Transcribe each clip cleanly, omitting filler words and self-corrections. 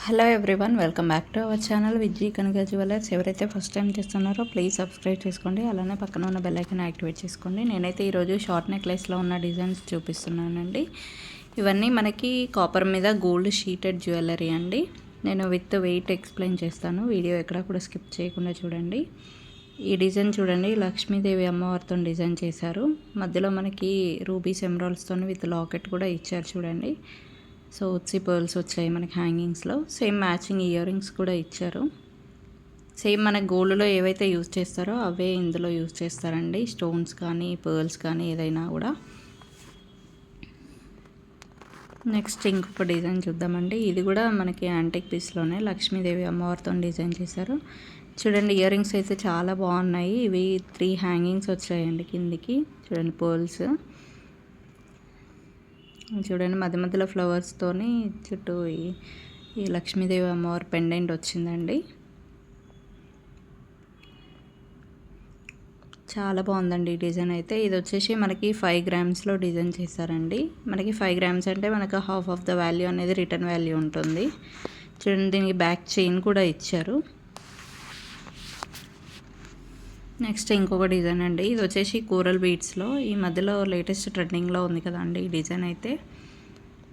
Hello everyone, welcome back to our channel Vijay Kanaka jewellers. ఎవరైతే first time చేస్తున్నారో please subscribe చేసుకోండి, అలానే పక్కన ఉన్న బెల్ ఐకాన్ యాక్టివేట్ చేసుకోండి. నేనైతే ఈరోజు షార్ట్ నెక్లెస్లో ఉన్న డిజైన్స్ చూపిస్తున్నానండి. ఇవన్నీ మనకి కాపర్ మీద గోల్డ్ షీటెడ్ జ్యువెలరీ అండి. నేను విత్ వెయిట్ ఎక్స్ప్లెయిన్ చేస్తాను, వీడియో ఎక్కడ కూడా స్కిప్ చేయకుండా చూడండి. ఈ డిజైన్ చూడండి, లక్ష్మీదేవి అమ్మవారితో డిజైన్ చేశారు. మధ్యలో మనకి రూబీస్ ఎమరాల్డ్స్తో విత్ లాకెట్ కూడా ఇచ్చారు చూడండి. సో ఉత్సి పర్ల్స్ వచ్చాయి మనకి హ్యాంగింగ్స్లో. సేమ్ మ్యాచింగ్ ఇయర్ రింగ్స్ కూడా ఇచ్చారు. సేమ్ మన గోల్డ్లో ఏవైతే యూజ్ చేస్తారో అవే ఇందులో యూజ్ చేస్తారండి. స్టోన్స్ కానీ పర్ల్స్ కానీ ఏదైనా కూడా. నెక్స్ట్ ఇంకొక డిజైన్ చూద్దామండి. ఇది కూడా మనకి యాంటిక్ పీస్లోనే లక్ష్మీదేవి అమ్మవారితో డిజైన్ చేశారు. చూడండి, ఇయర్ రింగ్స్ అయితే చాలా బాగున్నాయి. ఇవి 3 హ్యాంగింగ్స్ వచ్చాయండి కిందికి. చూడండి పర్ల్స్ చూడండి, మధ్య మధ్యలో ఫ్లవర్స్తోని చుట్టూ ఈ లక్ష్మీదేవి అమ్మవారి పెండెంట్ వచ్చిందండి. చాలా బాగుందండి ఈ డిజైన్ అయితే. ఇది వచ్చేసి మనకి 5 గ్రామ్స్లో డిజైన్ చేశారండి. మనకి 5 గ్రామ్స్ అంటే మనకు హాఫ్ ఆఫ్ ద వాల్యూ అనేది రిటర్న్ వాల్యూ ఉంటుంది. చూడండి, దీనికి బ్యాక్ చైన్ కూడా ఇచ్చారు. నెక్స్ట్ ఇంకొక డిజైన్ అండి. ఇది వచ్చేసి కోరల్ బీడ్స్లో ఈ మధ్యలో లేటెస్ట్ ట్రెండింగ్లో ఉంది కదండి ఈ డిజైన్ అయితే.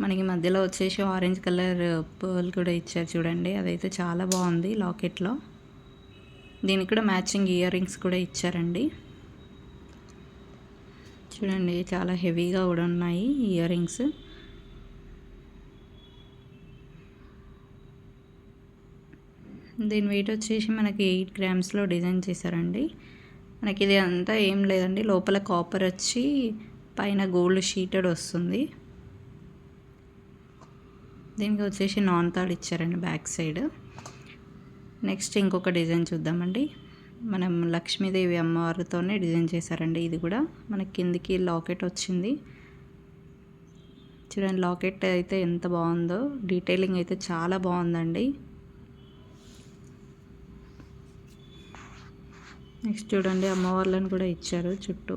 మనకి మధ్యలో వచ్చేసి ఆరెంజ్ కలర్ పర్ల్ కూడా ఇచ్చారు చూడండి, అదైతే చాలా బాగుంది లాకెట్లో. దీనికి కూడా మ్యాచింగ్ ఇయర్ రింగ్స్ కూడా ఇచ్చారండి. చూడండి, చాలా హెవీగా కూడా ఉన్నాయి ఇయర్ రింగ్స్. దీని వెయిట్ వచ్చేసి మనకి 8 గ్రామ్స్లో డిజైన్ చేశారండి. మనకి ఇది అంతా ఏం లేదండి, లోపల కాపర్ వచ్చి పైన గోల్డ్ షీటెడ్ వస్తుంది. దీనికి వచ్చేసి నాన్ తాడ్ ఇచ్చారండి బ్యాక్ సైడ్. నెక్స్ట్ ఇంకొక డిజైన్ చూద్దామండి. మనం లక్ష్మీదేవి అమ్మవారితోనే డిజైన్ చేశారండి. ఇది కూడా మనకి కిందికి లాకెట్ వచ్చింది. చూడండి, లాకెట్ అయితే ఎంత బాగుందో, డీటెయిలింగ్ అయితే చాలా బాగుందండి. నెక్స్ట్ చూడండి, అమ్మవార్లను కూడా ఇచ్చారు చుట్టూ.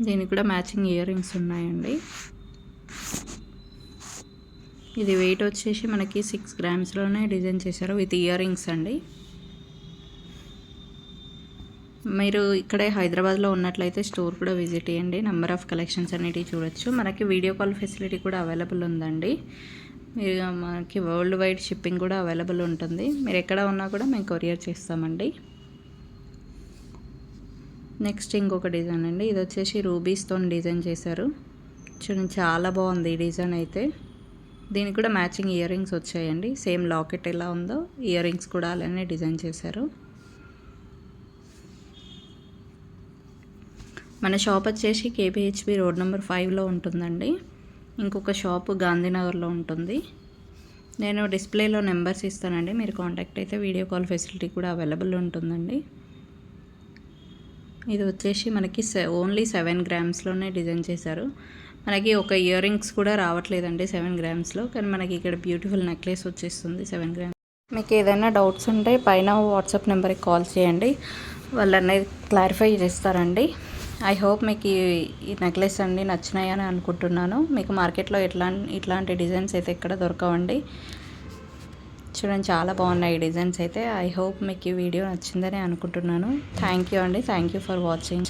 దీనికి కూడా మ్యాచింగ్ ఇయర్ రింగ్స్ ఉన్నాయండి. ఇది వెయిట్ వచ్చేసి మనకి 6 గ్రామ్స్లోనే డిజైన్ చేశారు విత్ ఇయర్ రింగ్స్ అండి. మీరు ఇక్కడే హైదరాబాద్లో ఉన్నట్లయితే స్టోర్ కూడా విజిట్ చేయండి. నెంబర్ ఆఫ్ కలెక్షన్స్ అనేటివి చూడొచ్చు. మనకి వీడియో కాల్ ఫెసిలిటీ కూడా అవైలబుల్ ఉందండి. మీరు మనకి వరల్డ్ వైడ్ షిప్పింగ్ కూడా అవైలబుల్ ఉంటుంది. మీరు ఎక్కడ ఉన్నా కూడా మేము కొరియర్ చేస్తామండి. నెక్స్ట్ ఇంకొక డిజైన్ అండి. ఇది వచ్చేసి రూబీస్తో డిజైన్ చేశారు. చూడండి, చాలా బాగుంది ఈ డిజైన్ అయితే. దీనికి కూడా మ్యాచింగ్ ఇయర్ రింగ్స్ వచ్చాయండి. సేమ్ లాకెట్ ఎలా ఉందో ఇయర్ రింగ్స్ కూడా అలానే డిజైన్ చేశారు. మన షాప్ వచ్చేసి KPHB రోడ్ నెంబర్ 5లో ఉంటుందండి. ఇంకొక షాపు గాంధీనగర్లో ఉంటుంది. నేను డిస్ప్లేలో నెంబర్స్ ఇస్తానండి, మీరు కాంటాక్ట్ అయితే వీడియో కాల్ ఫెసిలిటీ కూడా అవైలబుల్ ఉంటుందండి. ఇది వచ్చేసి మనకి ఓన్లీ 7 గ్రామ్స్లోనే డిజైన్ చేశారు. మనకి ఒక ఇయర్ రింగ్స్ కూడా రావట్లేదండి 7 గ్రామ్స్లో, కానీ మనకి ఇక్కడ బ్యూటిఫుల్ నెక్లెస్ వచ్చేస్తుంది 7 గ్రామ్స్. మీకు ఏదైనా డౌట్స్ ఉంటే పైన వాట్సాప్ నెంబర్కి కాల్ చేయండి, వాళ్ళు అనేది క్లారిఫై చేస్తారండి. ఐ హోప్ మీకు ఈ నెక్లెస్ అన్నీ నచ్చినాయని అనుకుంటున్నాను. మీకు మార్కెట్లో ఇట్లాంటి డిజైన్స్ అయితే ఎక్కడ దొరకవండి. చూడండి, చాలా బాగున్నాయి ఈ డిజైన్స్ అయితే. ఐ హోప్ మీకు ఈ వీడియో నచ్చిందని అనుకుంటున్నాను. థ్యాంక్ యూ అండి. Thank you for watching.